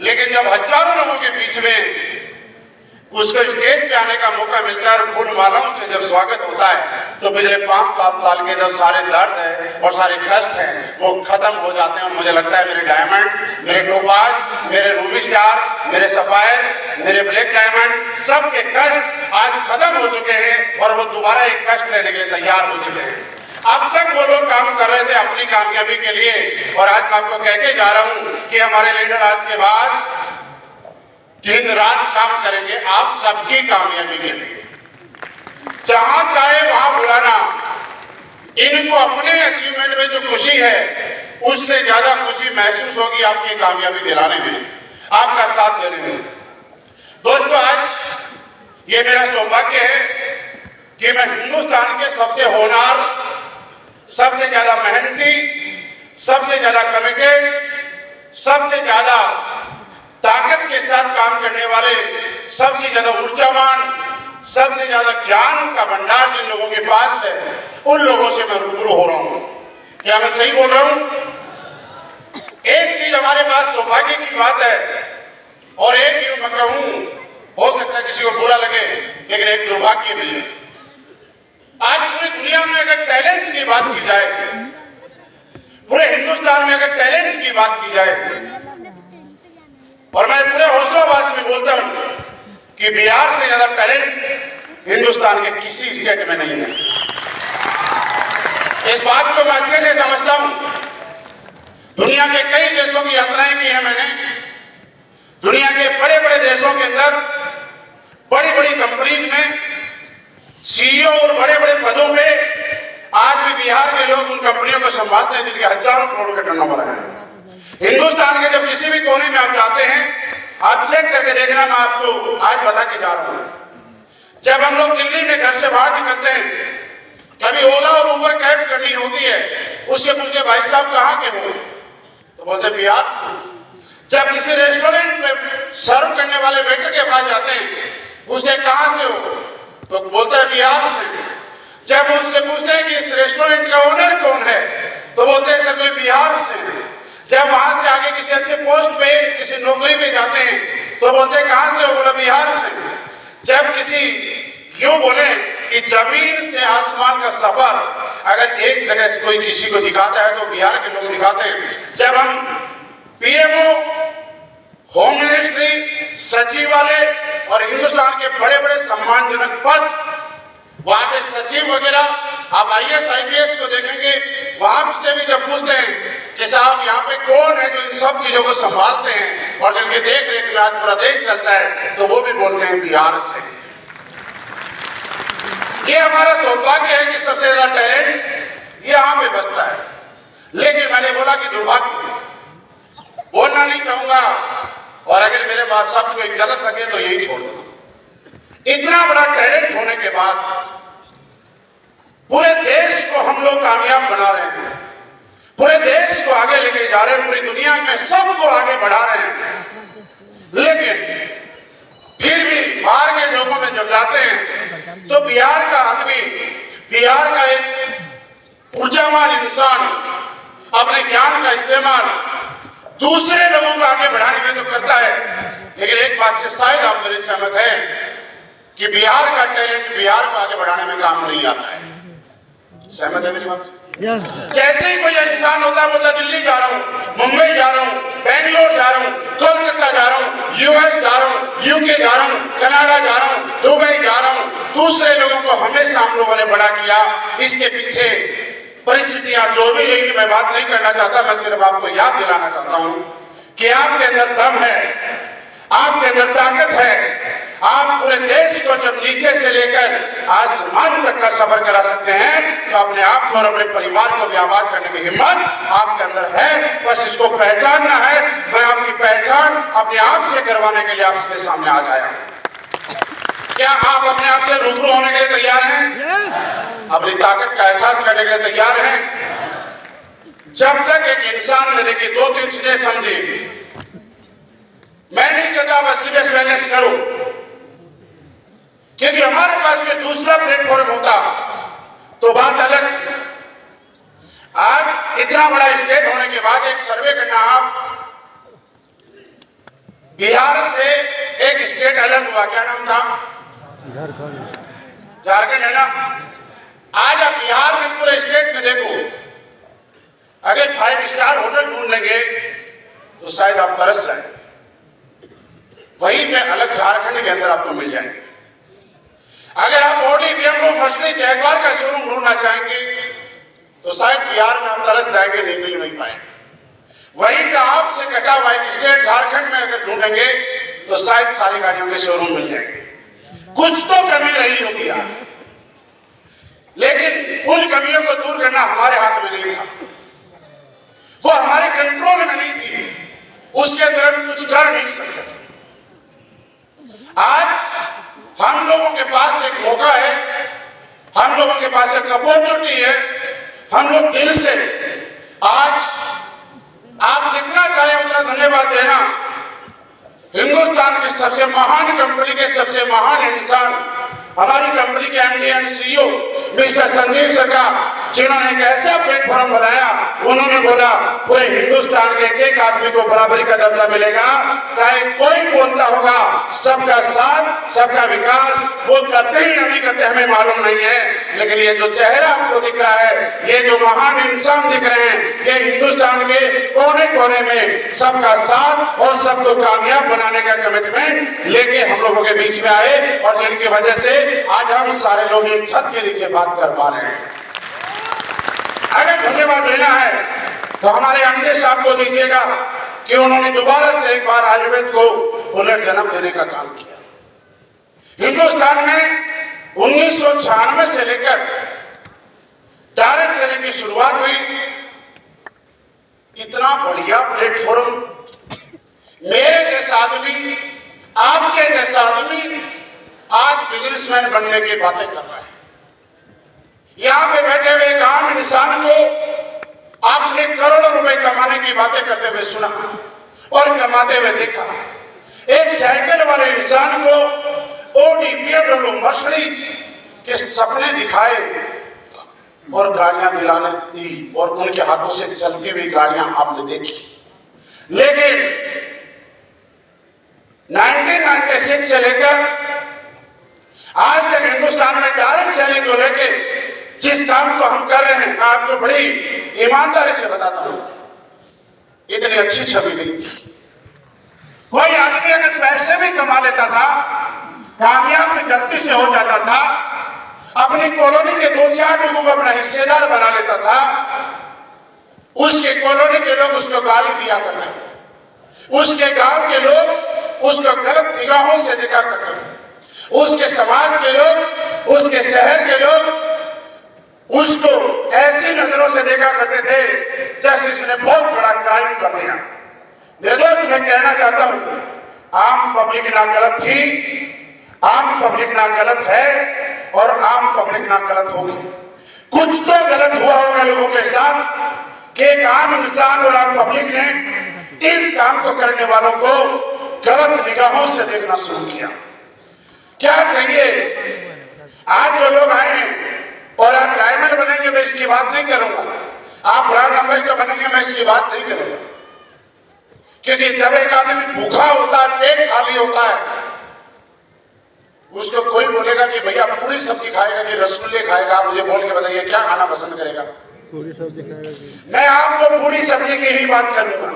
लेकिन जब हजारों लोगों के बीच में उसको स्टेज पे आने का मौका मिलता है और फूल मालाओं से जब स्वागत होता है तो पिछले 5-7 साल के जो सारे दर्द है और सारे कष्ट हैं वो खत्म हो जाते हैं। और मुझे लगता है मेरे डायमंड्स, मेरे टोपाज, मेरे रूबी स्टार, मेरे सफायर, मेरे ब्लैक डायमंड, सबके कष्ट आज खत्म हो चुके हैं और वो दोबारा एक कष्ट लेने के लिए तैयार हो चुके हैं। अब तक वो लोग काम कर रहे थे अपनी कामयाबी के लिए और आज मैं आपको कह के जा रहा हूं कि हमारे लीडर आज के बाद दिन रात काम करेंगे आप सबकी कामयाबी के लिए। जहां चाहे वहां बुलाना, इनको अपने अचीवमेंट में जो खुशी है उससे ज्यादा खुशी महसूस होगी आपकी कामयाबी दिलाने में, आपका साथ देने में। दोस्तों, आज ये मेरा सौभाग्य है कि मैं हिंदुस्तान के सबसे होनहार, सबसे ज्यादा मेहनती, सबसे ज्यादा कमिटेड, सबसे ज्यादा ताकत के साथ काम करने वाले, सबसे ज्यादा ऊर्जावान, सबसे ज्यादा ज्ञान का भंडार जिन लोगों के पास है उन लोगों से मैं रूबरू हो रहा हूं। क्या मैं सही बोल रहा हूं? एक चीज हमारे पास सौभाग्य की बात है और एक ही मैं कहूं, हो सकता है किसी को बुरा लगे, लेकिन एक दुर्भाग्य भी है। आज पूरी दुनिया में अगर टैलेंट की बात की जाए, पूरे हिंदुस्तान में अगर टैलेंट की बात की जाए, और मैं पूरे होशोबाज में बोलता हूं कि बिहार से ज्यादा टैलेंट हिंदुस्तान के किसी स्टेट में नहीं है। इस बात को मैं अच्छे से समझता हूं। दुनिया के कई देशों की यात्राएं की है मैंने। दुनिया के बड़े बड़े देशों के अंदर बड़ी बड़ी कंपनीज में सीईओ और बड़े बड़े पदों पे आज भी बिहार के लोग उन कंपनियों को संभालते हैं जिनके हजारों करोड़ के टर्नओवर है। हिंदुस्तान के जब किसी भी कोने में आप जाते हैं, आप चेक करके देखना, मैं आपको आज बता के जा रहा हूं। जब हम लोग दिल्ली में घर से बाहर निकलते हैं, कभी ओला और उबर कैब करनी होती है, उससे पूछते भाई साहब कहाँ के हो, तो बोलते बिहार से। जब किसी रेस्टोरेंट में सर्व करने वाले वेटर के पास जाते हैं, पूछते कहाँ से हो, तो बोलता है बिहार से। जब उससे पूछते हैं कि इस रेस्टोरेंट का ओनर कौन है, तो बोलते हैं सर कोई बिहार से। जब वहां से आगे किसी अच्छे पोस्ट पे, किसी नौकरी पे जाते हैं, तो बोलते हैं कहां से हो, बोला बिहार से। जब किसी क्यों बोले कि जमीन से आसमान का सफर अगर एक जगह से कोई किसी को दिखाता है तो बिहार के लोग दिखाते हैं। जब हम पीएमओ, होम मिनिस्ट्री, सचिवालय और हिंदुस्तान के बड़े बड़े सम्मानजनक पद, वहां पे सचिव वगैरह, आप आईएएस आईपीएस को देखेंगे, वहां से भी जब पूछते हैं कि साहब यहाँ पे कौन है जो इन सब चीजों को संभालते हैं और जिनके देख रेख में आज पूरा देश चलता है, तो वो भी बोलते हैं बिहार से। ये हमारा सौभाग्य है कि सबसे ज्यादा टैलेंट यहाँ पे बसता है। लेकिन मैंने बोला कि दुर्भाग्य बोलना नहीं चाहूंगा, और अगर मेरे पास शब्द को एक गलत लगे तो यही छोड़ दूंगा। इतना बड़ा टैलेंट होने के बाद पूरे देश को हम लोग कामयाब बना रहे हैं, पूरे देश को आगे लेके जा रहे हैं, पूरी दुनिया में सबको आगे बढ़ा रहे हैं। लेकिन फिर भी बाहर के लोगों में जब जाते हैं तो बिहार का आदमी, बिहार का एक ऊर्जावान इंसान अपने ज्ञान का इस्तेमाल दूसरे लोगों को आगे बढ़ाने में तो करता है, लेकिन एक बात से शायद आप मेरे सहमत हैं कि बिहार का टैलेंट बिहार को आगे बढ़ाने में काम नहीं आता है। सहमत है मेरी बात से? जैसे ही कोई इंसान होता है, बोलता दिल्ली जा रहा हूँ, मुंबई जा रहा हूँ, बेंगलोर जा रहा हूँ, कोलकाता जा रहा हूँ, यूएस जा रहा हूँ, यूके जा रहा हूँ, कनाडा जा रहा हूँ, दुबई जा रहा हूँ। दूसरे लोगों को हमेशा हम लोगों ने बड़ा किया। इसके पीछे परिस्थितियां जो भी रही, मैं बात नहीं करना चाहता, मैं सिर्फ आपको याद दिलाना चाहता हूँ कि आपके अंदर दम है, आपके अंदर ताकत है। आप पूरे देश को जब नीचे से लेकर आसमान तक का सफर करा सकते हैं, तो अपने आप को और अपने परिवार को भी आबाद करने की हिम्मत आपके अंदर है। बस इसको पहचानना है। मैं आपकी पहचान अपने आप से करवाने के लिए आपके सामने आ जाया। क्या आप अपने आप से रूबरू होने के लिए तैयार हैं? अपनी ताकत का एहसास करने के लिए तैयार हैं? जब तक एक इंसान ने देखिए 2-3 चीजें समझी, मैं नहीं कहता आप असली में स्वैनेस करो, क्योंकि हमारे पास कोई दूसरा प्लेटफॉर्म होता तो बात अलग। आज इतना बड़ा स्टेट होने के बाद एक सर्वे करना, आप बिहार से एक स्टेट अलग हुआ, क्या नाम था? झारखंड है ना। आज आप बिहार में पूरे स्टेट में देखो, अगर 5 स्टार होटल ढूंढ लेंगे तो शायद आप तरस जाएंगे। वहीं पे अलग झारखंड के अंदर आपको मिल जाएंगे। अगर आप ODBM मछली जैगवार का शोरूम ढूंढना चाहेंगे तो शायद बिहार में आप तरस जाएंगे, नहीं मिल नहीं पाएंगे। वहीं पे आपसे कटा हुआ एक स्टेट झारखंड में अगर ढूंढेंगे तो शायद सारी गाड़ियों के शोरूम मिल जाएंगे। कुछ तो कमी रही होगी यार, लेकिन उन कमियों को दूर करना हमारे हाथ में नहीं था, वो हमारे कंट्रोल में नहीं थी, उसके अंदर हम कुछ कर नहीं सकते। आज हम लोगों के पास एक मौका है, हम लोगों के पास एक अपॉर्चुनिटी है। हम लोग दिल से आज आप जितना चाहे उतना धन्यवाद देना। हिंदुस्तान की सबसे महान कंपनी के सबसे महान इंसान हमारी कंपनी के MD and CEO mister Sanjeev sir का, जिन्होंने एक ऐसा प्लेटफॉर्म बनाया, उन्होंने बोला पूरे हिंदुस्तान के एक आदमी को बराबरी का दर्जा मिलेगा, चाहे कोई बोलता होगा, सबका साथ सबका विकास वो करते ही या नहीं करते हमें मालूम नहीं है, लेकिन ये जो चेहरा आपको दिख रहा है, ये जो महान इंसान दिख रहे हैं, ये हिंदुस्तान के कोने कोने में सबका साथ और सबको कामयाब बनाने का कमिटमेंट लेके हम लोगों के बीच में आए, और जिनकी वजह से आज हम सारे लोग एक छत के नीचे बात कर पा रहे हैं। अगर धन्यवाद देना है तो हमारे MD साहब को दीजिएगा कि उन्होंने दोबारा से एक बार आयुर्वेद को पुनर्जन्म देने का काम किया। हिंदुस्तान में 1996 से लेकर डायरेक्ट सेलिंग की शुरुआत हुई। इतना बढ़िया प्लेटफॉर्म, मेरे जैसा आदमी, आपके जैसा आदमी आज बिजनेसमैन बनने की बातें कर रहा है। यहां पे बैठे हुए एक आम इंसान को आपने करोड़ों रुपए कमाने की बातें करते हुए सुना और कमाते हुए देखा। एक साइकिल वाले इंसान को ODBM मर्सिडीज के सपने दिखाए और गाड़ियां दिलाने दी, और उनके हाथों से चलती हुई गाड़ियां आपने देखी। लेकिन 1996 से लेकर आज तक हिंदुस्तान में डायरेक्ट सेलिंग को लेके जिस काम को हम कर रहे हैं, आपको बड़ी ईमानदारी से बताता हूं, इतनी अच्छी छवि नहीं थी। कोई आदमी अगर पैसे भी कमा लेता था, कामयाब भी गलती से हो जाता था, अपनी कॉलोनी के 2-4 लोगों को अपना हिस्सेदार बना लेता था, उसके कॉलोनी के लोग उसको गाली दिया करते थे, उसके गांव के लोग उसको गलत निगाहों से देखा करते थे, उसके समाज के लोग, उसके शहर के लोग उसको ऐसी नजरों से देखा करते थे जैसे इसने बहुत बड़ा क्राइम कर दिया। मेरे दोस्त, मैं कहना चाहता हूं, आम पब्लिक ना गलत थी, आम पब्लिक ना गलत है, और आम पब्लिक ना गलत होगी। कुछ तो गलत हुआ होगा लोगों के साथ कि एक आम इंसान और आम पब्लिक ने इस काम को करने वालों को गलत निगाहों से देखना शुरू किया। क्या चाहिए? आज जो लोग आए और आप डायमंड बनेंगे, मैं इसकी बात नहीं करूंगा, आप ब्रांड एम्बेसडर बनेंगे, मैं इसकी बात नहीं करूंगा, क्योंकि जब एक आदमी भूखा होता है, पेट खाली होता है, उसको कोई बोलेगा कि भैया पूरी सब्जी खाएगा कि रसगुल्ले खाएगा, मुझे बोल के बताइए क्या खाना पसंद करेगा? पूरी सब्जी खाएगा। मैं आपको पूरी सब्जी की ही बात करूंगा।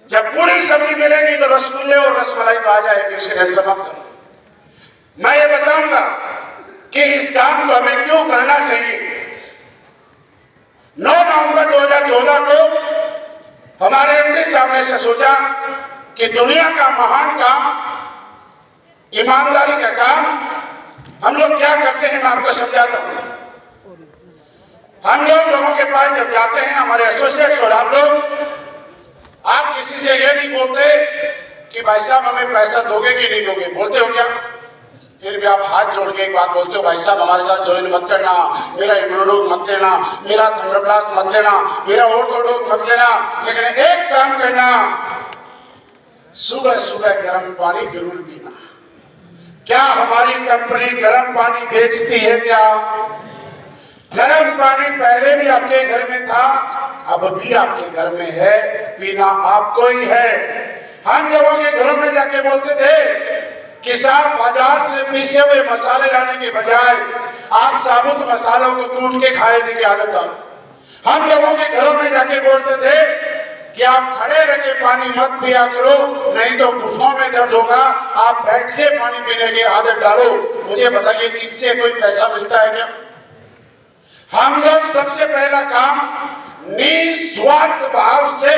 जब पूरी सब्जी मिलेगी तो रसगुल्ले और रसमलाई तो आ जाएगी, उसके टेंशन मत करो। मैं ये बताऊंगा कि इस काम को हमें क्यों करना चाहिए। 9 नवंबर 2014 को हमारे MD साहब ने सोचा कि दुनिया का महान काम, ईमानदारी का काम हम लोग क्या करते हैं, मैं आपको समझाता हूं। हम लोगों के पास जब जाते हैं, हमारे एसोसिएट्स और हम लोग, आप किसी से ये नहीं बोलते कि भाई साहब हमें पैसा दोगे कि नहीं दोगे, बोलते हो क्या? फिर भी आप हाथ जोड़ के एक बात बोलते हो, भाई साहब हमारे साथ ज्वाइन मत करना, मेरा इम्यूनोडोज मत लेना, मेरा थंडरप्लास्ट मत लेना, मेरा ऑर्थोडोज मत लेना, लेकिन एक काम करना, सुबह सुबह गर्म पानी जरूर पीना। क्या हमारी कंपनी गर्म पानी बेचती है? क्या गर्म पानी पहले भी आपके घर में था, अब भी आपके घर में है, पीना आपको ही है। हम लोगों के घरों में जाके बोलते थे कि साहब बाजार से पीसे हुए मसाले लाने के बजाय आप साबुत मसालों को कूट के खाने की आदत डालो। हम लोगों के घरों में जाके बोलते थे कि आप खड़े रह के पानी मत पिया करो, नहीं तो घुटनों में दर्द होगा, आप बैठ के पानी पीने की आदत डालो। मुझे बताइए इससे कोई पैसा मिलता है क्या? हम लोग सबसे पहला काम निस्वार्थ भाव से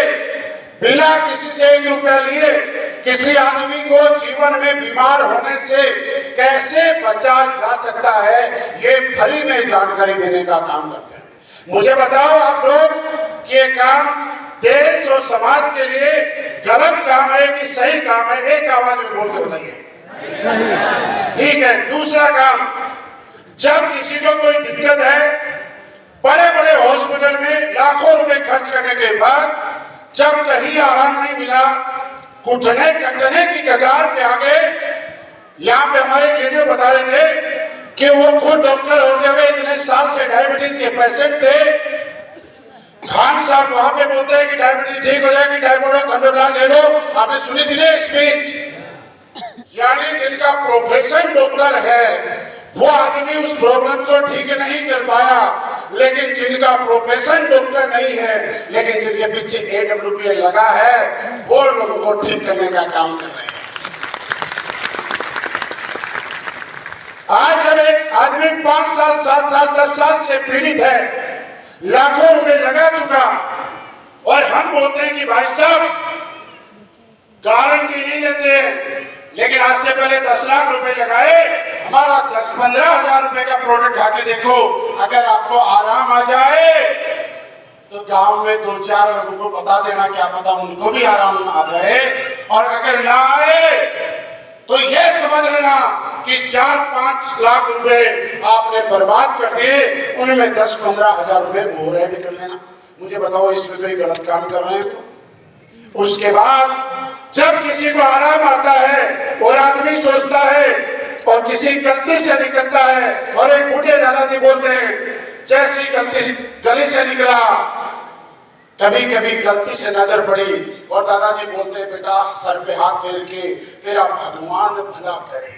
बिना किसी से 1 रुपया लिए किसी आदमी को जीवन में बीमार होने से कैसे बचा जा सकता है, ये फ्री में जानकारी देने का काम करते हैं। मुझे बताओ आप लोग कि ये काम देश और समाज के लिए गलत काम है कि सही काम है? एक आवाज में बोल के बताइए। ठीक है। दूसरा काम, जब किसी को कोई दिक्कत है, बड़े बड़े हॉस्पिटल में लाखों रुपए खर्च करने के बाद जब कहीं आराम नहीं मिला, घुटने कटने की कगार पे आ गए, यहाँ पे हमारे लीडर बता रहे थे कि वो खुद डॉक्टर होते हुए इतने साल से डायबिटीज के पेशेंट थे। खान साहब वहां पे बोलते हैं कि डायबिटीज ठीक हो जाएगी, डायबिटीज कंट्रोल ले लो। आपने सुनी थी ना स्पीच? यानी जिनका प्रोफेशन डॉक्टर है वो आदमी उस प्रॉब्लम को ठीक नहीं कर पाया, लेकिन जिनका प्रोफेशन डॉक्टर नहीं है लेकिन जिनके पीछे AWPL लगा है वो लोगों को ठीक करने का काम कर रहे हैं। आज जब एक आदमी 5 साल 7 साल 10 साल से पीड़ित है, लाखों रुपए लगा चुका, और हम बोलते हैं कि भाई साहब गारंटी नहीं लेते हैं, लेकिन आज से पहले 10 लाख रुपए लगाए, हमारा 10-15 हजार रुपए का प्रोडक्ट खा के देखो, अगर आपको आराम आ जाए तो गांव में 2-4 लोगों को बता देना, क्या पता उनको भी आराम आ जाए, और अगर ना आए तो ये समझ लेना कि 4-5 लाख रुपए आपने बर्बाद कर दिए, उनमें 10-15 हजार रुपए ओवरहेड कर लेना। मुझे बताओ इसमें कोई गलत काम कर रहे हैं? उसके बाद जब किसी को आराम आता है और आदमी सोचता है और किसी गलती से निकलता है, और एक बूढ़े दादाजी बोलते हैं जैसी गलती गली से निकला, कभी कभी गलती से नजर पड़ी, और दादाजी बोलते हैं बेटा सर पे हाथ फेर के तेरा भगवान भला करे,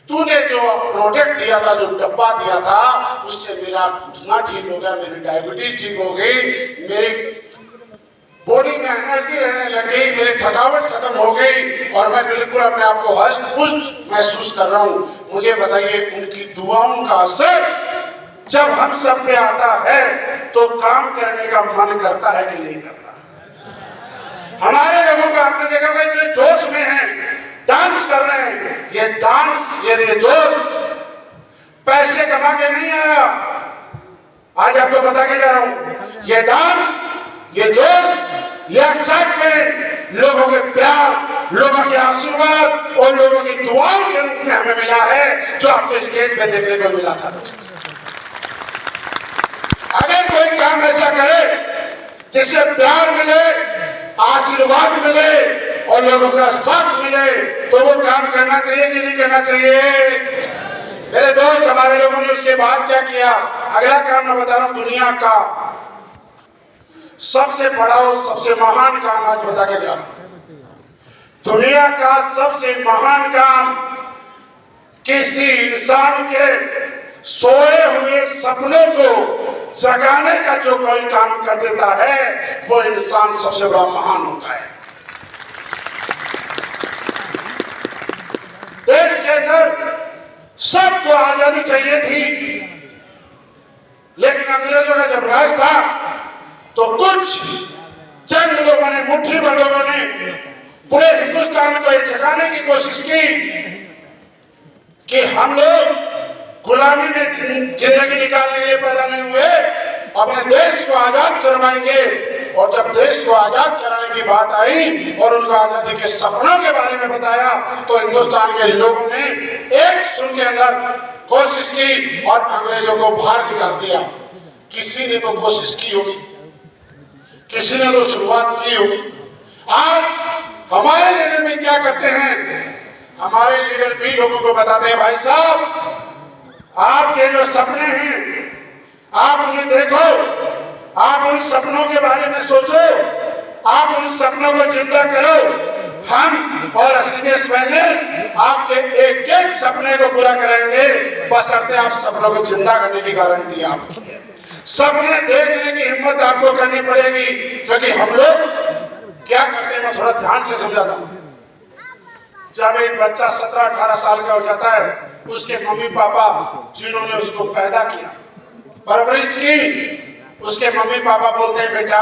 तूने जो प्रोडक्ट दिया था, जो डब्बा दिया था, उससे मेरा घुटना ठीक हो गया, मेरी डायबिटीज ठीक हो गई, मेरी बॉडी में एनर्जी रहने लगी, मेरी थकावट खत्म हो गई, और मैं बिल्कुल अपने आप को हष्ट पुष्ट महसूस कर रहा हूँ। मुझे बताइए उनकी दुआओं का असर जब हम सब पे आता है तो काम करने का मन करता है कि नहीं करता? हमारे लोगों को आपने देखा होगा इतने जोश में हैं, डांस कर रहे हैं। ये डांस, ये जोश पैसे कमा के नहीं आया, आज आपको बता के जा रहा हूं। ये डांस, ये जोश, ये एक्साइटमेंट लोगों के प्यार, लोगों के आशीर्वाद और लोगों की दुआओं के रूप में हमें मिला है, जो आपको स्टेज पे देखने को मिला था। अगर कोई काम ऐसा करे जिससे प्यार मिले, आशीर्वाद मिले और लोगों का साथ मिले, तो वो काम करना चाहिए कि नहीं करना चाहिए? मेरे दोस्त, हमारे लोगों ने उसके बाद क्या किया? अगला काम मैं बता रहा हूं, दुनिया का सबसे बड़ा और सबसे महान काम आज बता के जा रहा हूं। दुनिया का सबसे महान काम किसी इंसान के सोए हुए सपनों को जगाने का जो कोई काम कर देता है, वो इंसान सबसे बड़ा महान होता है। देश के अंदर सबको आजादी चाहिए थी, लेकिन अंग्रेजों का जब राज था तो कुछ चंद लोगों ने, मुट्ठी भर लोगों ने पूरे हिंदुस्तान को ये जगाने की कोशिश की कि हम लोग गुलामी में जिंदगी निकालने के लिए पैदा नहीं हुए, अपने देश को आजाद करवाएंगे। और जब देश को आजाद कराने की बात आई और उनको आजादी के सपनों के बारे में बताया, तो हिंदुस्तान के लोगों ने एक सुर के अंदर कोशिश की और अंग्रेजों को बाहर निकाल दिया। किसी ने तो कोशिश की होगी, किसी ने तो शुरुआत की होगी। आज हमारे लीडर भी क्या करते हैं? हमारे लीडर भी लोगों को बताते हैं, भाई साहब आपके जो सपने हैं आप उन्हें देखो, आप उन सपनों के बारे में सोचो, आप उन सपनों को चिंता करो, हम और असलियत वेलनेस आपके एक एक सपने को पूरा कराएंगे, बशर्ते आप सपनों को जिंदा करने की गारंटी आपकी है। सपने देखने की हिम्मत आपको करनी पड़ेगी, क्योंकि हम लोग क्या करते हैं, मैं थोड़ा ध्यान से समझाता हूँ। जब एक बच्चा 17-18 साल का हो जाता है, उसके मम्मी पापा जिन्होंने उसको पैदा किया, परवरिश की, उसके मम्मी पापा बोलते हैं बेटा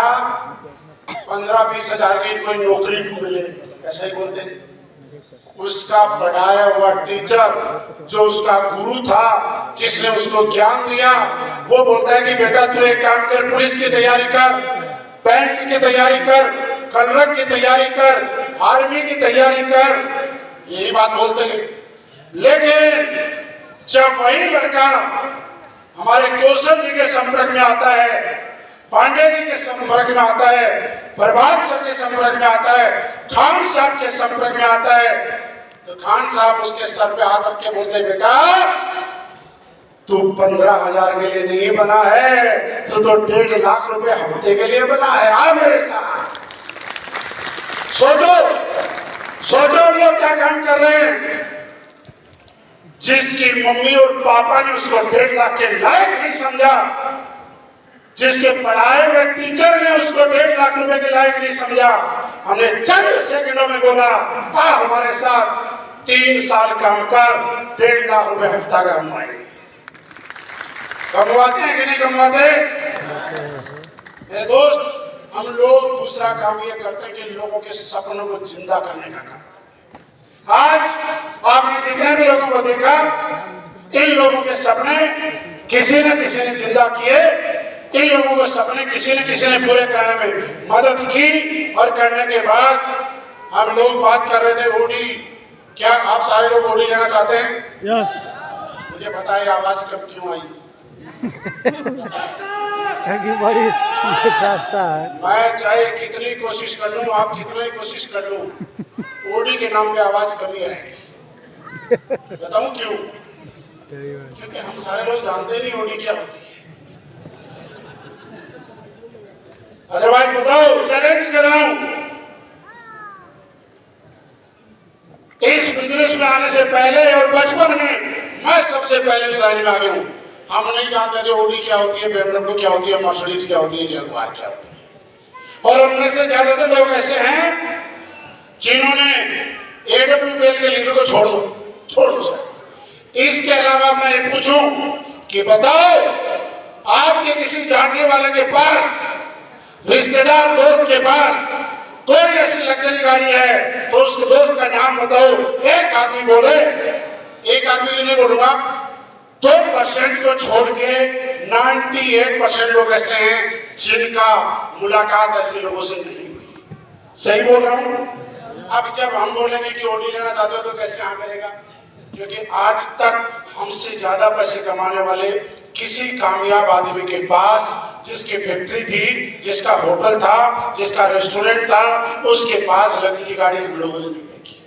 15-20 हजार की कोई नौकरी ढूंढ ले, ऐसा ही बोलते हैं। उसका पढ़ाया हुआ टीचर जो उसका गुरु था, जिसने उसको ज्ञान दिया, वो बोलता है कि बेटा तू एक काम कर, पुलिस की तैयारी कर, बैंक की तैयारी कर, कलरक की तैयारी कर, आर्मी की तैयारी कर, यही बात बोलते हैं। लेकिन जब वही लड़का हमारे कौशल जी के संपर्क में आता है, पांडे जी के संपर्क में आता है, प्रभात सर के संपर्क में आता है, खान साहब के संपर्क में आता है, तो खान साहब उसके सर पे हाथ रख के बोलते हैं बेटा तू 15,000 के लिए नहीं बना है, तो 1.5 लाख रुपए हफ्ते के लिए बना है, आ मेरे साथ। सोचो सोचो हम लोग क्या काम कर रहे हैं। जिसकी मम्मी और पापा ने उसको 1.5 लाख के लायक नहीं समझा, जिसके पढ़ाए हुए टीचर ने उसको 1.5 लाख रुपए के लायक नहीं समझा, हमने चंद सेकंडों में बोला आ हमारे साथ 3 साल काम कर, 1.5 लाख रुपए हफ्ता का कमाएंगे। कमवाते हैं कि नहीं कमवाते? मेरे दोस्त, हम लोग दूसरा काम ये करते हैं कि लोगों के सपनों को जिंदा करने का काम करते हैं। आज आपने जितने भी लोगों को देखा, इन लोगों के सपने किसी न किसी ने जिंदा किए, इन लोगों को सपने किसी न किसी ने पूरे करने में मदद की, और करने के बाद हम लोग बात कर रहे थे ओडी। क्या आप सारे लोग ओडी लेना चाहते हैं? यस। मुझे बताइए आवाज कब क्यों आई? बड़ी सस्ता है। मैं चाहे कितनी कोशिश कर लूं, आप कितना ही कोशिश कर लो, ओडी के नाम पे आवाज कमी आएगी। बताऊं क्यों? क्योंकि हम सारे लोग जानते नहीं ओडी क्या होती है। अदरवाइज बताओ, चैलेंज कराऊं, इस बिजनेस में आने से पहले और बचपन में मैं सबसे पहले उस लाइन में आगे हूं। हम नहीं जानते थे ओडी क्या होती है, BMW क्या होती है, मर्सिडीज क्या होती है, जगुआर क्या होती है। और उनमें से ज्यादातर लोग ऐसे हैं जिन्होंने AWPL के लीडर को छोड़ दो सर। इसके अलावा मैं ये पूछूं कि बताओ, आपके किसी जानने वाले के पास, रिश्तेदार दोस्त के पास कोई ऐसी लग्जरी गाड़ी है तो उसके दोस्त का नाम बताओ। एक आदमी बोले, एक आदमी नहीं बोलूंगा, 2% को छोड़ के 98% लोग ऐसे हैं जिनका मुलाकात ऐसे लोगों से नहीं हुई। सही बोल रहा हूं? अब जब हम बोलेंगे कि ओडी लेना चाहते हो तो कैसे हाँ करेगा? क्योंकि आज तक हमसे ज्यादा पैसे कमाने वाले किसी कामयाब आदमी के पास, जिसकी फैक्ट्री थी, जिसका होटल था, जिसका रेस्टोरेंट था, उसके पास लग्जरी गाड़ी हम लोगों ने नहीं देखी।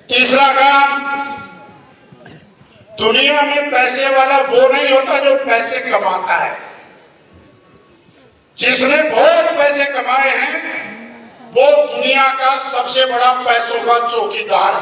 तीसरा काम, दुनिया में पैसे वाला वो नहीं होता जो पैसे कमाता है। जिसने बहुत पैसे कमाए हैं वो दुनिया का सबसे बड़ा पैसों का चौकीदार है।